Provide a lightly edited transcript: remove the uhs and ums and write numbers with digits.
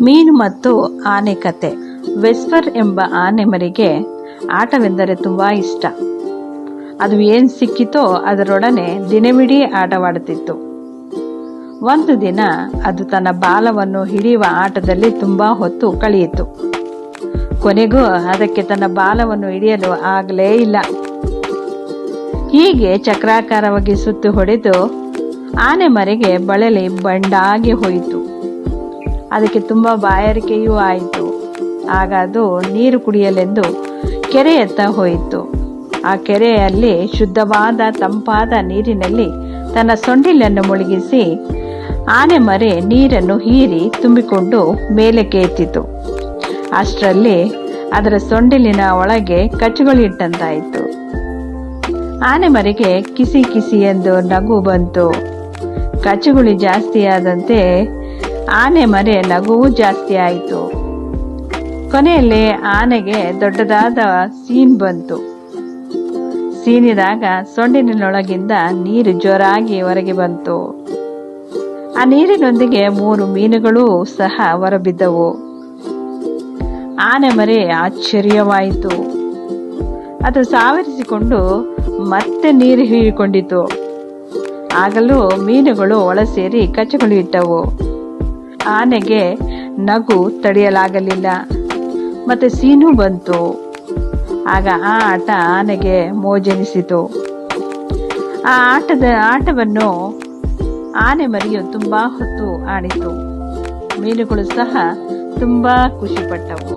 ಮೀನು ಮತ್ತು ಆನೆ ಕತೆ. ವೆಸ್ಪರ್ ಎಂಬ ಆನೆ ಮರಿಗೆ ಆಟವೆಂದರೆ ತುಂಬಾ ಇಷ್ಟ. ಅದು ಏನು ಸಿಕ್ಕಿತೋ ಅದರೊಡನೆ ದಿನವಿಡೀ ಆಟವಾಡುತ್ತಿತ್ತು. ಒಂದು ದಿನ ಅದು ತನ್ನ ಬಾಲವನ್ನು ಹಿಡಿಯುವ ಆಟದಲ್ಲಿ ತುಂಬಾ ಹೊತ್ತು ಕಳೆಯಿತು. ಕೊನೆಗೂ ಅದಕ್ಕೆ ತನ್ನ ಬಾಲವನ್ನು ಹಿಡಿಯಲು ಆಗಲೇ ಇಲ್ಲ. ಹೀಗೆ ಚಕ್ರಾಕಾರವಾಗಿ ಸುತ್ತು ಹೊಡೆದು ಆನೆ ಮರಿಗೆ ಬಳಲಿ ಬಂಡಾಗಿ ಹೋಯಿತು. ಅದಕ್ಕೆ ತುಂಬಾ ಬಾಯಾರಿಕೆಯೂ ಆಯಿತು. ಆಗ ಅದು ನೀರು ಕುಡಿಯಲೆಂದು ಕೆರೆಯತ್ತ ಹೋಯಿತು. ಆ ಕೆರೆಯಲ್ಲಿ ಶುದ್ಧವಾದ ತಂಪಾದ ನೀರಿನಲ್ಲಿ ತನ್ನ ಸೊಂಡಿಲನ್ನು ಮುಳುಗಿಸಿ ಆನೆ ಮರೆ ನೀರನ್ನು ಹೀರಿ ತುಂಬಿಕೊಂಡು ಮೇಲಕ್ಕೆ ಎತ್ತಿತು. ಅಷ್ಟರಲ್ಲಿ ಅದರ ಸೊಂಡಿಲಿನ ಒಳಗೆ ಕಚ್ಚುಗಳಿಟ್ಟಂತಾಯಿತು. ಆನೆ ಮರಿಗೆ ಕಿಸಿ ಕಿಸಿ ಎಂದು ನಗು ಬಂತು. ಕಚ್ಚುಗುಳಿ ಜಾಸ್ತಿಯಾದಂತೆ ಆನೆ ಮರೆ ನಗುವು ಜಾಸ್ತಿ ಆಯಿತು. ಕೊನೆಯಲ್ಲಿ ಆನೆಗೆ ದೊಡ್ಡದಾದ ಸೀನ್ ಬಂತು. ಸೀನಿದಾಗ ಸೊಂಡಿನೊಳಗಿಂದ ನೀರು ಜೋರಾಗಿ ಹೊರಗೆ ಬಂತು. ಆ ನೀರಿನೊಂದಿಗೆ 3 ಮೀನುಗಳು ಸಹ ಹೊರಬಿದ್ದವು. ಆನೆ ಮರೆ ಆಶ್ಚರ್ಯವಾಯಿತು. ಅದು ಸಾವರಿಸಿಕೊಂಡು ಮತ್ತೆ ನೀರು ಹೀರಿಕೊಂಡಿತು. ಆಗಲೂ ಮೀನುಗಳು ಒಳ ಸೇರಿ ಕಚ್ಚುಗಳು ಇಟ್ಟವು. ಆನೆಗೆ ನಗು ತಡೆಯಲಾಗಲಿಲ್ಲ. ಮತ್ತೆ ಸೀನು ಬಂತು. ಆಗ ಆ ಆಟ ಆನೆಗೆ ಮೋಜೆನಿಸಿತು. ಆ ಆಟವನ್ನು ಆನೆ ಮರಿಯು ತುಂಬಾ ಹೊತ್ತು ಆಡಿತು. ಮೀನುಗಳು ಸಹ ತುಂಬಾ ಖುಷಿಪಟ್ಟವು.